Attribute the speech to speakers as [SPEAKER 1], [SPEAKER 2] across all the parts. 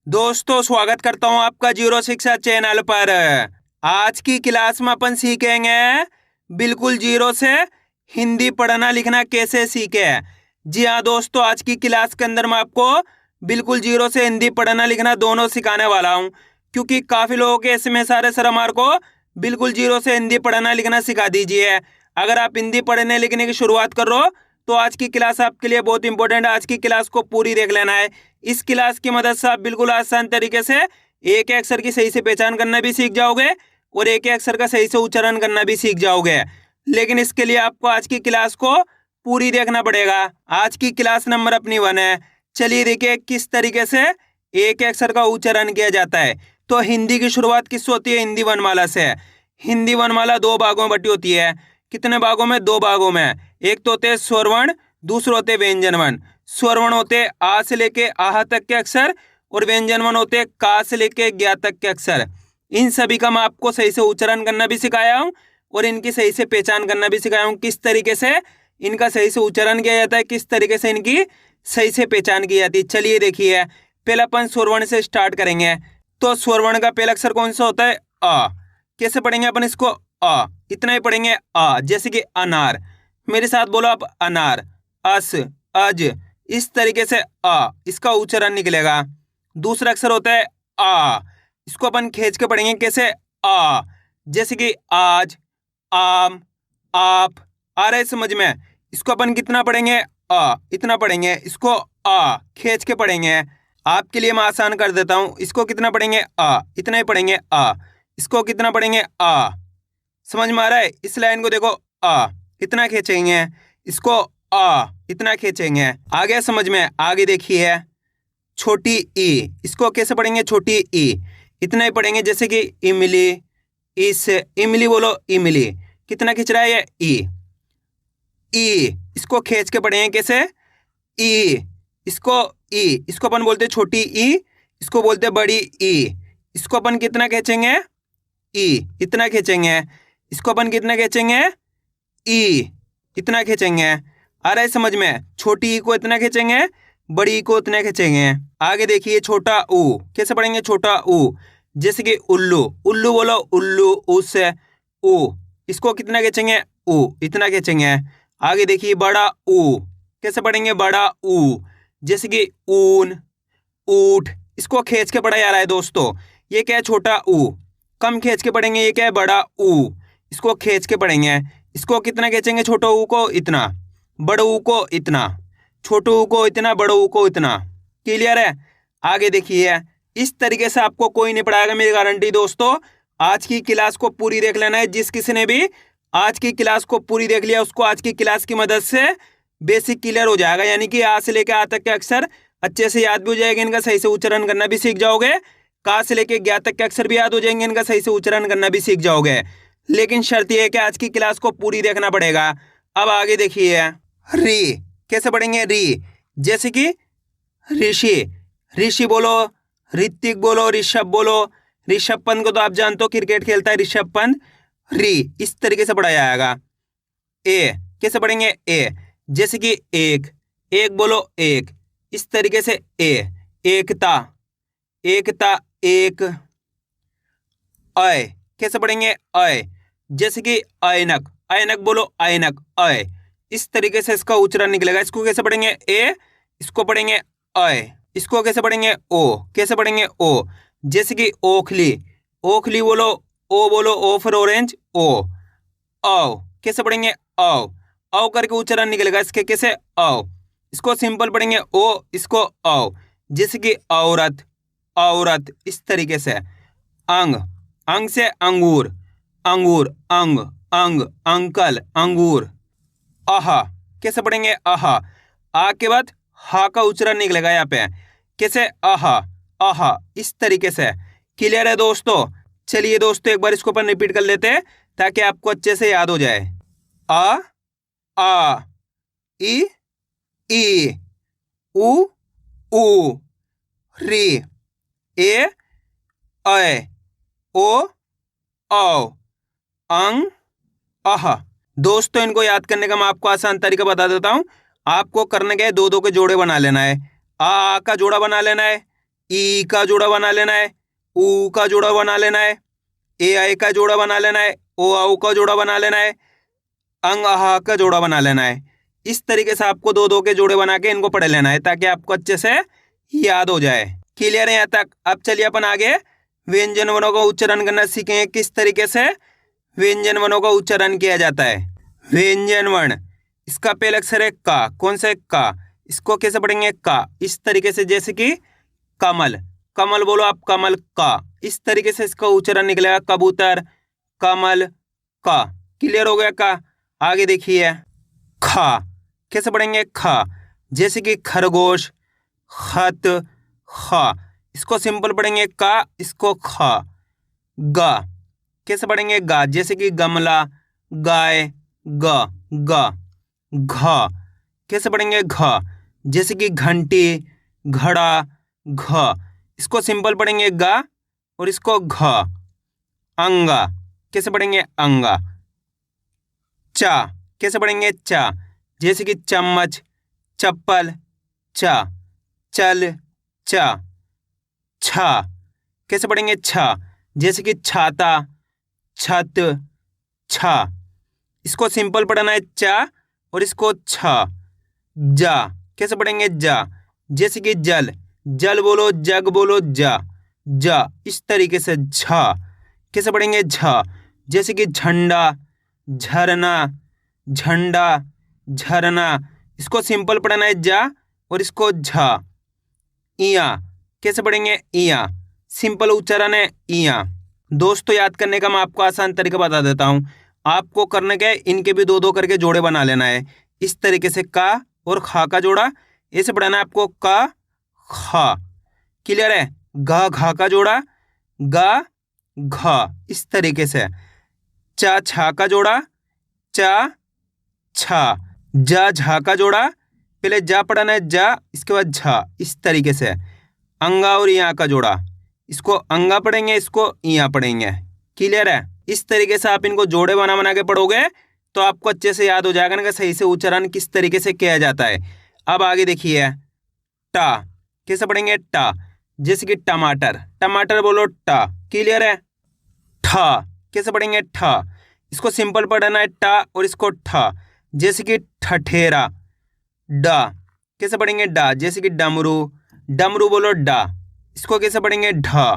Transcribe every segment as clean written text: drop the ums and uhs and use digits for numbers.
[SPEAKER 1] दोस्तों स्वागत करता हूं आपका जीरो शिक्षा चैनल पर। आज की क्लास में अपन सीखेंगे बिल्कुल जीरो से हिंदी पढ़ना लिखना कैसे सीखे। जी हाँ दोस्तों, आज की क्लास के अंदर मैं आपको बिल्कुल जीरो से हिंदी पढ़ना लिखना दोनों सिखाने वाला हूं, क्योंकि काफ़ी लोगों के इसमें सारे सर हमारे को बिल्कुल जीरो से हिंदी पढ़ना लिखना सिखा दीजिए। अगर आप हिंदी पढ़ने लिखने की शुरुआत कर रहे हो तो आज की क्लास आपके लिए बहुत इंपॉर्टेंट है। आज की क्लास को पूरी देख लेना है। इस क्लास की मदद से आप बिल्कुल आसान तरीके से एक एक अक्षर की सही से पहचान करना भी सीख जाओगे और एक एक अक्षर का सही से उच्चारण करना भी सीख जाओगे। लेकिन इसके लिए आपको आज की क्लास को पूरी देखना पड़ेगा। आज की क्लास नंबर अपनी 1 है। चलिए देखिए किस तरीके से एक एक अक्षर का उच्चारण किया जाता है। तो हिंदी की शुरुआत किससे होती है? हिंदी वर्णमाला से। हिंदी वर्णमाला 2 भागों में बटी होती है। कितने भागों में? 2 भागों में। एक तो होते स्वर वर्ण, दूसरे होते व्यंजन वर्ण। स्वर वर्ण होते आ से लेके आह तक के अक्षर और व्यंजन वर्ण होते का से लेके ज्ञा तक के अक्षर। इन सभी का मैं आपको सही से उच्चारण करना भी सिखाया हूँ और इनकी सही से पहचान करना भी सिखाया हूँ। किस तरीके से इनका सही से उच्चारण किया जाता है, किस तरीके से इनकी सही से पहचान की जाती है। चलिए देखिए, पहले अपन स्वर वर्ण से स्टार्ट करेंगे। तो स्वर वर्ण का पहला अक्षर कौन सा होता है? अ। कैसे पढ़ेंगे अपन इसको? अ, इतना ही पढ़ेंगे अ। जैसे कि अनार, मेरे साथ बोलो आप, अनार। अस, अज, इस तरीके से अ इसका उच्चारण निकलेगा। दूसरा अक्षर होता है आ। इसको अपन खींच के पढ़ेंगे। कैसे? आ। जैसे कि आज, आम, आप। आ रहा है समझ में? इसको अपन कितना पढ़ेंगे? अ, इतना पढ़ेंगे। इसको आ खींच के पढ़ेंगे। आपके लिए मैं आसान कर देता हूं। इसको कितना पढ़ेंगे? अ, इतना ही पढ़ेंगे अ। इसको कितना पढ़ेंगे? आ। समझ में आ रहा है? इस लाइन को देखो, आ इतना खींचेंगे, इसको आ इतना खींचेंगे। आगे समझ में? आगे देखिए, छोटी ई, इसको कैसे पढ़ेंगे? छोटी ई, इतना ही पढ़ेंगे। जैसे कि इमली, इस, इमली बोलो, इमली। कितना खींच रहा है ये? ई, इसको खींच के पढ़ेंगे। कैसे? ई, इसको ई, इसको अपन बोलते छोटी ई, इसको बोलते बड़ी ई। इसको अपन कितना खींचेंगे? ई, इतना खींचेंगे। इसको अपन कितना खींचेंगे? ई, इतना खींचेंगे। आ रहा है समझ में? छोटी ई को इतना खींचेंगे, बड़ी ई को इतना खींचेंगे। आगे देखिए, छोटा ऊ, कैसे पढ़ेंगे? छोटा ऊ, जैसे कि उल्लू, उल्लू बोलो, उल्लू, उस, ऊ, इसको कितना खींचेंगे? ऊ, इतना खींचेंगे। आगे देखिए, बड़ा ऊ, कैसे पढ़ेंगे? बड़ा ऊ, जैसे कि ऊन, ऊठ, इसको खींच के पढ़ा जा रहा है दोस्तों। ये क्या है? छोटा ऊ। कम खींच के पढ़ेंगे। ये क्या है? बड़ा ऊ, इसको खींच के पढ़ेंगे। इसको कितना खींचेंगे? छोटे ऊ को इतना, बड़े ऊ को इतना, छोटे ऊ को इतना, बड़े ऊ को इतना। क्लियर है? आगे देखिए, इस तरीके से आपको कोई नहीं पढ़ाएगा, मेरी गारंटी दोस्तों। आज की क्लास को पूरी देख लेना है। जिस किसी ने भी आज की क्लास को पूरी देख लिया उसको आज की क्लास की मदद से बेसिक क्लियर हो जाएगा। यानी कि आ से लेकर आ तक के अक्षर अच्छे से याद भी हो जाएंगे, इनका सही से उच्चारण करना भी सीख जाओगे। का से लेके ज्ञा तक के अक्षर भी याद हो जाएंगे, इनका सही से उच्चारण करना भी सीख जाओगे। लेकिन शर्त यह है कि आज की क्लास को पूरी देखना पड़ेगा। अब आगे देखिए, री, कैसे पढ़ेंगे? री, जैसे कि ऋषि, ऋषि बोलो, ऋतिक बोलो, ऋषभ बोलो। ऋषभ पंत को तो आप जानते हो, क्रिकेट खेलता है ऋषभ पंत। री, इस तरीके से पढ़ाया जाएगा। ए, कैसे पढ़ेंगे? ए, जैसे कि एक, एक बोलो, एक, इस तरीके से ए। एकता, एकता, एक। अय, कैसे पढ़ेंगे? अय, जैसे कि ऐनक, ऐनक बोलो, ऐनक, अय, इस तरीके से इसका उच्चारण निकलेगा। इसको कैसे पढ़ेंगे? ए, इसको पढ़ेंगे अय। इसको कैसे पढ़ेंगे? ओ, कैसे पढ़ेंगे? ओ, जैसे कि ओखली, ओखली बोलो, ओ बोलो, ओ फॉर ऑरेंज, ओ। औ, कैसे पढ़ेंगे? औ, औ करके उच्चारण निकलेगा इसके। कैसे? औ, इसको सिंपल पढ़ेंगे ओ, इसको औ, जैसे कि औरत, औरत, इस तरीके से। अंग, अंग से अंगूर, अंगूर, अंग, अंग, अंकल, अंगूर। आहा, कैसे पढ़ेंगे? आहा, आ के बाद हा का उच्चारण निकलेगा यहाँ पे। कैसे? आहा, आहा, इस तरीके से। क्लियर है दोस्तों? चलिए दोस्तों, एक बार इसको अपन रिपीट कर लेते हैं ताकि आपको अच्छे से याद हो जाए। आ, ई, ई, उ, ऊ, री, ए, अय, ओ, औ, अंग, आहा। दोस्तों, इनको याद करने का मैं आपको आसान तरीका बता देता हूं। आपको करने के दो दो के जोड़े बना लेना है। आ का जोड़ा बना लेना है, ई का जोड़ा बना लेना है, ऊ का जोड़ा बना लेना है, ए आई का जोड़ा बना लेना है, ओ आऊ का जोड़ा बना लेना है, अंग आहा का जोड़ा बना लेना है। इस तरीके से आपको दो दो के जोड़े बना के इनको पढ़ लेना है ताकि आपको अच्छे से याद हो जाए। क्लियर है यहाँ तक? अब चलिए अपन आगे व्यंजन वर्णों का उच्चारण करना सीखेंगे, किस तरीके से व्यंजन वर्णों का उच्चारण किया जाता है। व्यंजन वर्ण, इसका पहला अक्षर है का। कौन सा है? का। इसको कैसे पढ़ेंगे? का। इस तरीके से, जैसे कि कमल, कमल बोलो आप, कमल का। इस तरीके से इसका उच्चारण निकलेगा, कबूतर, कमल, का। क्लियर हो गया का? आगे देखिए खा, कैसे पढ़ेंगे? खा। जैसे कि खरगोश, खत, खा। इसको सिंपल पढ़ेंगे का, इसको खा। गा, कैसे पढ़ेंगे? गा। जैसे कि गमला, गाय, गा, गा। घा, कैसे पढ़ेंगे? घा। जैसे कि घंटी, घड़ा, घा। इसको सिंपल पढ़ेंगे गा और इसको घा। अंगा, कैसे पढ़ेंगे? अंगा। चा, कैसे पढ़ेंगे? चा। जैसे कि चम्मच, चप्पल, चा। चल, चा। छा, कैसे पढ़ेंगे? छा। जैसे कि छाता, छत, छा। इसको सिंपल पढ़ना है चा और इसको छा। जा, कैसे पढ़ेंगे? जा। जैसे कि जल, जल बोलो, जग बोलो, जा, जा। इस तरीके से झा, कैसे पढ़ेंगे? झा। जैसे कि झंडा, झरना, झंडा, झरना। इसको सिंपल पढ़ना है जा और इसको झा। इया, कैसे पढ़ेंगे? इया। सिंपल उच्चारण है इया। दोस्तों याद करने का मैं आपको आसान तरीका बता देता हूँ। आपको करने के इनके भी दो दो करके जोड़े बना लेना है। इस तरीके से का और खा का जोड़ा ऐसे पढ़ाना है आपको, का, खा। क्लियर है? घा, घा का जोड़ा, गा, घा। इस तरीके से चा, छा का जोड़ा, चा, छा। जा, झा का जोड़ा, पहले जा पढ़ना है जा, इसके बाद झा। इस तरीके से अंगा और यहाँ का जोड़ा, इसको अंगा पढ़ेंगे, इसको यहाँ पढ़ेंगे। क्लियर है? इस तरीके से आप इनको जोड़े बना बना के पढ़ोगे तो आपको अच्छे से याद हो जाएगा ना कि सही से उच्चारण किस तरीके से किया जाता है। अब आगे देखिए टा, कैसे पढ़ेंगे? टा। जैसे कि टमाटर, टमाटर बोलो, टा। क्लियर है? ठा, कैसे पढ़ेंगे? ठा। इसको सिंपल पढ़ना है टा और इसको ठा। जैसे कि ठठेरा, डा, कैसे पढ़ेंगे? डा। जैसे कि डमरू, डमरू बोलो, डा। इसको कैसे पढ़ेंगे? ढा,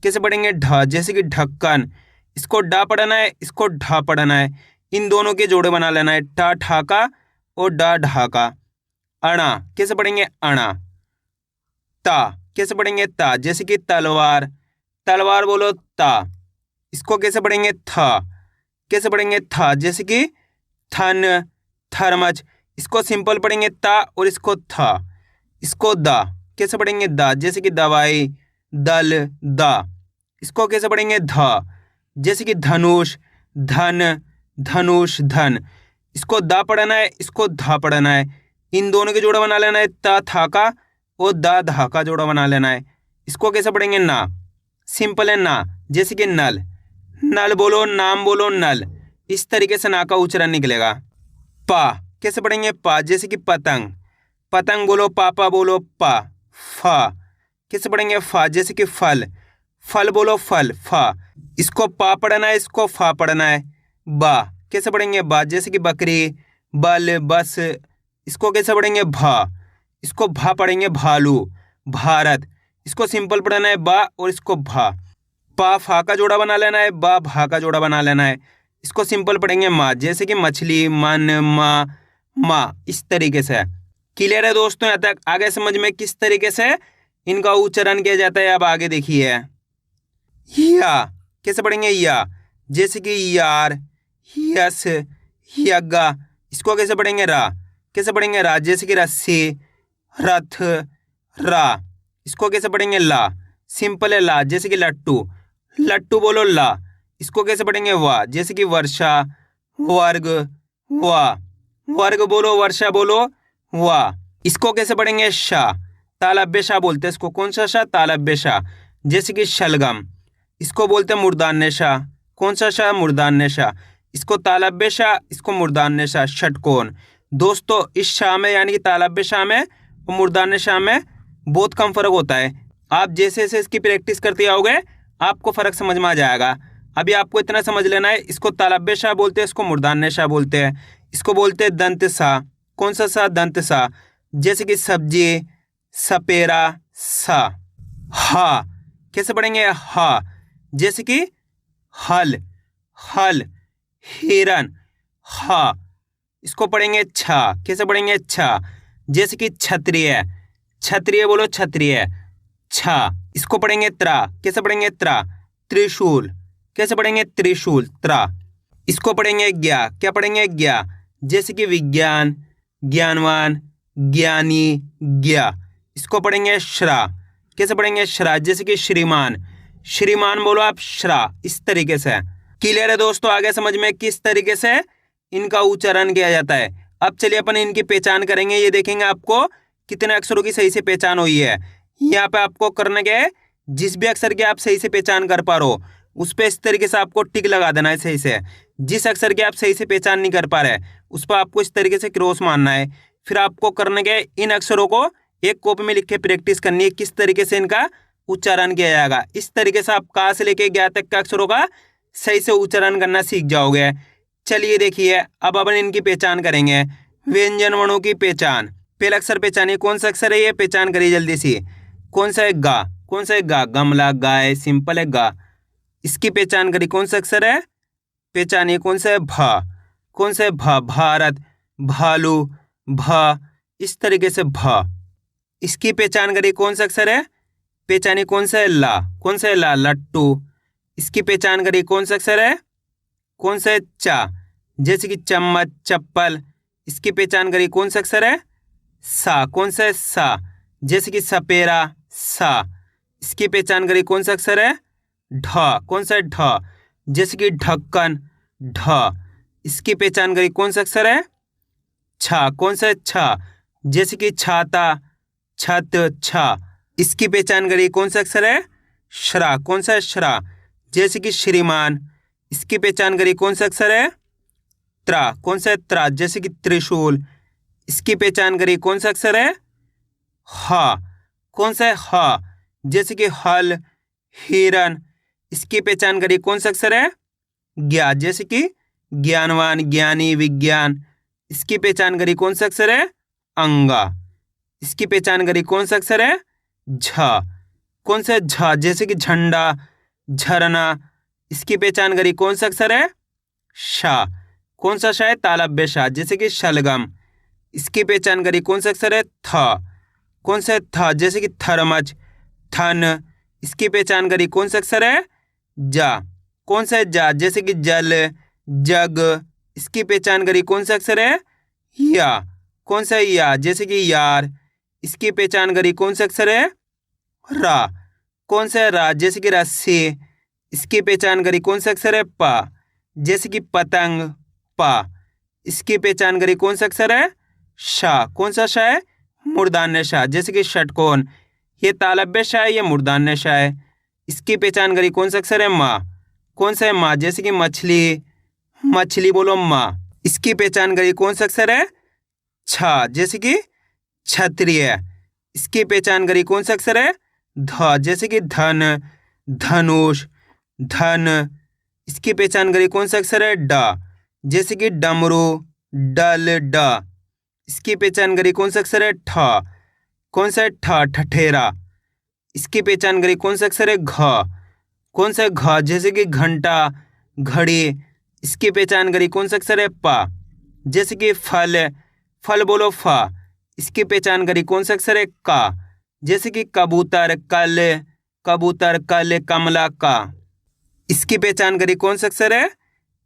[SPEAKER 1] कैसे पढ़ेंगे? ढा। जैसे कि ढक्कन, इसको डा पढ़ना है, इसको ढा पढ़ना है। इन दोनों के जोड़े बना लेना है, टा ठाका और डा ढाका। अणा, कैसे पढ़ेंगे? अणा। ता, कैसे पढ़ेंगे? ता। जैसे कि तलवार, तलवार बोलो, ता। इसको कैसे पढ़ेंगे? था, कैसे पढ़ेंगे? था। जैसे कि थन, थर्मच। इसको सिंपल पढ़ेंगे ता और इसको था। इसको दा, कैसे पढ़ेंगे? दा। जैसे कि दवाई, दल, दा। इसको कैसे पढ़ेंगे? धा। जैसे कि धनुष, धन, धनुष, धन। इसको दा पढ़ना है, इसको धा पढ़ना है। इन दोनों के जोड़ा बना लेना है, ता था का और दा धा का जोड़ा बना लेना है। इसको कैसे पढ़ेंगे? ना, सिंपल है ना। जैसे कि नल, नल बोलो, नाम बोलो, नल। इस तरीके से ना का उच्चारण निकलेगा। पा, कैसे पढ़ेंगे? पा। जैसे कि पतंग, पतंग बोलो, पापा बोलो, पा। फा, कैसे पढ़ेंगे? फा। जैसे कि फल, फल बोलो, फल, फा। इसको पा पढ़ना है, इसको फा पढ़ना है। बा, कैसे पढ़ेंगे? बा। जैसे कि बकरी, बल, बस। इसको कैसे पढ़ेंगे? भा। इसको भा पढ़ेंगे, भालू, भारत। इसको सिंपल पढ़ना है बा और इसको भा। पा फा का जोड़ा बना लेना है, बा भा का जोड़ा बना लेना है। इसको सिंपल पढ़ेंगे माँ, जैसे कि मछली, मन, माँ, माँ। इस तरीके से। क्लियर है दोस्तों यहाँ तक? आगे समझ में किस तरीके से इनका उच्चारण किया जाता है। अब आगे देखिए या, कैसे पढ़ेंगे? या। जैसे कि यार, यस, यज्ञा। इसको कैसे पढ़ेंगे? रा, कैसे पढ़ेंगे? रा। जैसे कि रस्सी, रथ, रा। इसको कैसे पढ़ेंगे? ला, सिंपल है ला। जैसे कि लट्टू, लट्टू बोलो, ला। इसको कैसे पढ़ेंगे? वाह। जैसे कि वर्षा, वर्ग, वाह। वर्ग बोलो, वर्षा बोलो, वाह। इसको कैसे पढ़ेंगे? शाह, तालब्य शाह बोलते हैं इसको। कौन सा शाह? तालब्य शाह। जैसे कि शलगम, इसको बोलते हैं मूर्धन्य शाह। कौन सा शाह? मूर्धन्य शाह। इसको तालब्य शाह, इसको मूर्धन्य शाह। षटकोण। दोस्तों इस शाह में यानी कि तालब्य शाह में और मूर्धन्य शाह में बहुत कम फर्क होता है। आप जैसे जैसे इसकी प्रैक्टिस करते आओगे आपको फर्क समझ में आ जाएगा। अभी आपको इतना समझ लेना है, इसको तालब्य शाह बोलते हैं, इसको मूर्धन्य शाह बोलते हैं, इसको बोलते हैं दंत सा। कौन सा सा? दंत सा। जैसे कि सब्जी, सपेरा, सा। हा कैसे पढ़ेंगे? हा। जैसे कि हल, हल, हिरन, हा। इसको पढ़ेंगे छा। कैसे पढ़ेंगे? छा। जैसे कि क्षत्रिय, क्षत्रिय बोलो क्षत्रिय, छा। इसको पढ़ेंगे त्रा। कैसे पढ़ेंगे? त्रा। त्रिशूल। कैसे पढ़ेंगे? त्रिशूल, त्रा। इसको पढ़ेंगे ज्ञा। क्या पढ़ेंगे? ज्ञा। जैसे कि विज्ञान, ज्ञानवान, ज्ञानी, ज्ञा। इसको पढ़ेंगे श्रा। कैसे पढ़ेंगे? श्रा। जैसे कि श्रीमान, श्रीमान बोलो आप श्रा। इस तरीके से। क्लियर है दोस्तों? आगे समझ में किस तरीके से इनका उच्चारण किया जाता है। अब चलिए अपन इनकी पहचान करेंगे। ये देखेंगे आपको कितने अक्षरों की सही से पहचान हुई है। यहाँ पे आपको करने के जिस भी अक्षर की आप सही से पहचान कर पा रहे हो उस पर इस तरीके से आपको टिक लगा देना है सही से। जिस अक्षर की आप सही से पहचान नहीं कर पा रहे उस पर आपको इस तरीके से क्रॉस मारना है। फिर आपको करने के इन अक्षरों को एक कॉपी में लिख के प्रैक्टिस करनी है किस तरीके से इनका उच्चारण किया जाएगा। इस तरीके से आप का से लेके ज्ञा तक के अक्षरों का सही से उच्चारण करना सीख जाओगे। चलिए देखिए अब अपन इनकी पहचान करेंगे। व्यंजन वर्णों की पहचान। पहला अक्षर पहचानिए, कौन सा अक्षर है ये? पहचान करिए जल्दी से। कौन सा है? गा। कौन सा है? गा। गमला, गाय, सिंपल है गा। इसकी पहचान करिए, कौन सा अक्षर है? पहचानिए, कौन सा है? भा। कौन सा है? भा। भारत, भालू, भा। इस तरीके से भा। इसकी पहचान करिए, कौन सा अक्षर है? पहचानिए, कौन सा है? ला। कौन सा है? ला। लट्टू। इसकी पहचान करिए, कौन सा अक्षर है? कौन सा है? चा। जैसे कि चम्मच, चप्पल। इसकी पहचान करिए, कौन सा अक्षर है? सा। कौन सा है? सा। जैसे कि सपेरा, सा। इसकी पहचान करिए, कौन सा अक्षर है? ढ। कौन सा है? ढ। जैसे कि ढक्कन, ढ। इसकी पहचान करिए, कौन सा अक्षर है? छा। कौन सा है? छा। जैसे कि छाता, छत, छा। इसकी पहचान करिए, कौन सा अक्षर है? श्रा। कौन सा है? श्रा। जैसे कि श्रीमान। इसकी पहचान करिए, कौन सा अक्षर है? त्रा। कौन सा है? त्रा। जैसे कि त्रिशूल। इसकी पहचान करिए, कौन सा अक्षर है? हा। कौन सा है? हा। जैसे कि हल, हिरन। इसकी पहचान करिए, कौन सा अक्षर है? ज्ञा। जैसे कि ज्ञानवान, ज्ञानी, विज्ञान। इसकी पहचान करिए, कौन सा अक्षर है? अंगा। इसकी पहचान करिए, कौन सा अक्षर है? झा। कौन सा है? झा। जैसे कि झंडा, झरना। इसकी पहचान करिए, कौन सा अक्षर है? शा। कौन सा शा है? तालब्य शा। जैसे कि शलगम। इसकी पहचान करिए, कौन सा अक्षर है? था। कौन सा है? था। जैसे कि थर्मच, थन। इसकी पहचान करिए, कौन सा अक्षर है? जा। कौन सा है? जा। जैसे कि जल, जग। इसकी पहचान करिए, कौन सा अक्षर है? या। कौन सा है? या। जैसे कि यार। इसकी पहचान करिए, कौन सा अक्षर है? रा। कौन सा है? रा। जैसे कि रस्सी। इसकी पहचान करिए, कौन सा अक्षर है? पा। जैसे कि पतंग, पा। इसकी पहचान करिए, कौन सा अक्षर है? शा। कौन सा शा है? मूर्धन्य शा। जैसे कि षटकोण। ये तालब्य शा है, ये मूर्धन्य शा है। इसकी पहचान करिए, कौन सा अक्षर है? माँ। कौन सा है? माँ। जैसे कि मछली, मछली बोलो माँ। इसकी पहचान करिए, कौन सा अक्षर है? छा। जैसे कि क्षत्रिय। इसकी पहचान करिए, कौन सा अक्षर है? ध। जैसे कि धन, धनुष, धन। इसकी पहचान करिए, कौन सा अक्षर है? डा। जैसे कि डमरू, डल, डा। इसकी पहचान करिए, कौन सा अक्षर है? ठा। कौन सा है? ठा। ठठेरा। इसकी पहचान करिए, कौन सा अक्षर है? घ। कौन सा है? घ। जैसे कि घंटा, घड़ी। इसकी पहचान करिए, कौन सा अक्षर है? पा। जैसे कि फल, फल बोलो फा। इसकी पहचान करिए, कौन सा अक्षर है? का। जैसे कि कबूतर, कल, कबूतर, कल, कमला, का। इसकी पहचान करिए, कौन सा अक्षर है?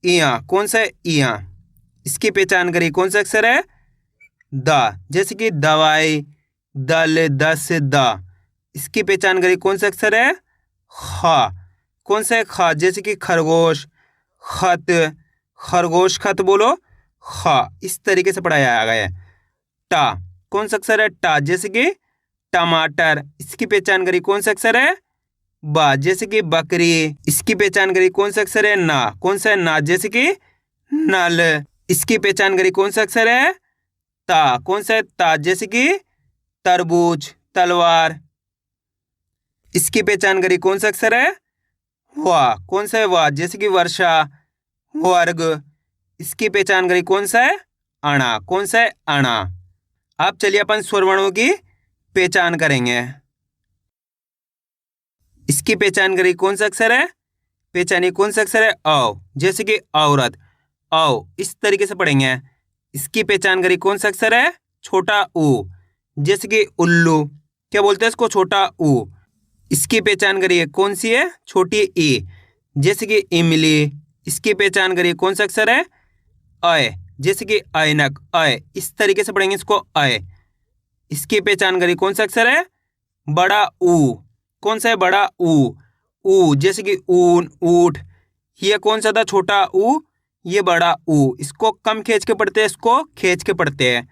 [SPEAKER 1] इया। कौन सा है? इया। इसकी पहचान करिए, कौन सा अक्षर है? दा। जैसे कि दवाई, दल, दस, दा। इसकी पहचान करिए, कौन सा अक्षर है? खा। कौन सा है? खा। जैसे कि खरगोश, खत, खरगोश, खत बोलो खा। इस तरीके से पढ़ाया गया है। टा। कौन सा अक्षर है? टा। जैसे कि टमाटर। इसकी पहचान करिए, कौन सा अक्षर है? बा। जैसे कि बकरी। इसकी पहचान करिए, कौन सा अक्षर है? ना। कौन सा है? ना। जैसे कि नल। इसकी पहचान करिए, कौन सा अक्षर है? ता। कौन सा है? ता। जैसे कि तरबूज, तलवार। इसकी पहचान करिए, कौन सा अक्षर है? वाह। कौन सा है? वाह। जैसे कि वर्षा, वर्ग। इसकी पहचान करिए, कौन सा है? अणा। कौन सा है? अणा। अब चलिए अपन स्वर वर्णों की पहचान करेंगे। इसकी पहचान करिए, कौन सा अक्षर है? पहचानिए, कौन सा अक्षर है? औ। जैसे कि औरत, औ। इस तरीके से पढ़ेंगे। इसकी पहचान करिए, कौन सा अक्षर है? छोटा ऊ। जैसे कि उल्लू, क्या बोलते हैं इसको? छोटा ऊ। इसकी पहचान करिए, कौन सी है? छोटी ई। जैसे कि इमली। इसकी पहचान करिए, कौन सा अक्षर है? अय। जैसे कि ऐनक, अय। इस तरीके से पढ़ेंगे इसको, अय। इसकी पहचान करिए, कौन सा अक्षर है? बड़ा ऊ। कौन सा है? बड़ा ऊ। ऊ। जैसे कि ऊन, ऊठ। ये कौन सा था? छोटा ऊ। ये बड़ा ऊ। इसको कम खींच के पढ़ते हैं, इसको खींच के पढ़ते हैं।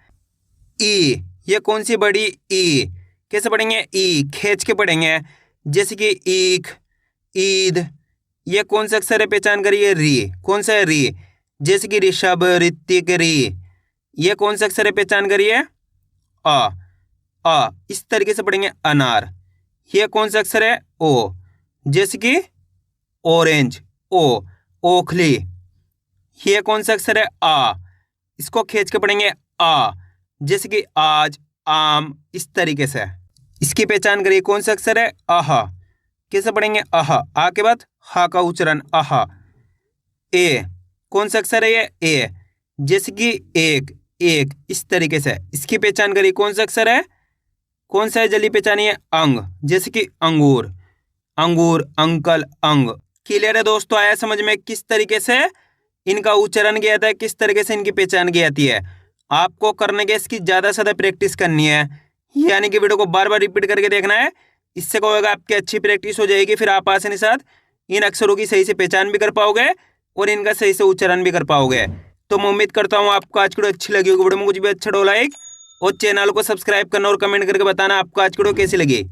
[SPEAKER 1] ई। ये कौन सी? बड़ी ई। कैसे पढ़ेंगे? ई। खींच के पढ़ेंगे। जैसे कि ईख, ईद। ये कौन सा अक्षर है? पहचान करिए, री। कौन सा है? री। जैसे कि ऋषभ, ऋतिक, री। ये कौन सा अक्षर है? पहचान करिए, अ। अ। इस तरीके से पढ़ेंगे, अनार। ये कौन सा अक्षर है? ओ। जैसे कि ऑरेंज, ओ। ओखली। ये कौन सा अक्षर है? आ। इसको खींच के पढ़ेंगे, आ। जैसे कि आज, आम। इस तरीके से। इसकी पहचान करिए, कौन सा अक्षर है? आह। कैसे पढ़ेंगे? आह। आ के बाद हा का उच्चारण, आह। ए। कौन सा अक्षर है? ये ए। जैसे कि एक, एक। इस तरीके से। इसकी पहचान करिए, कौन सा अक्षर है? कौन सा है? जल्दी पहचानिए, अंग। जैसे कि अंगूर, अंगूर, अंकल, अंग। क्लियर है दोस्तों? आया समझ में किस तरीके से इनका उच्चारण किया जाता है, किस तरीके से इनकी पहचान की जाती है? आपको करने के इसकी ज्यादा से ज्यादा प्रैक्टिस करनी है, यानी कि वीडियो को बार बार रिपीट करके देखना है। इससे क्या होगा? आपकी अच्छी प्रैक्टिस हो जाएगी, फिर आप आसानी के साथ इन अक्षरों की सही से पहचान भी कर पाओगे और इनका सही से उच्चारण भी कर पाओगे। तो मैं उम्मीद करता हूँ आपको आज की वीडियो अच्छी लगी होगी। वीडियो में कुछ भी अच्छा हो लाइक और चैनल को सब्सक्राइब करना और कमेंट करके बताना आपको आज की वीडियो कैसी लगी।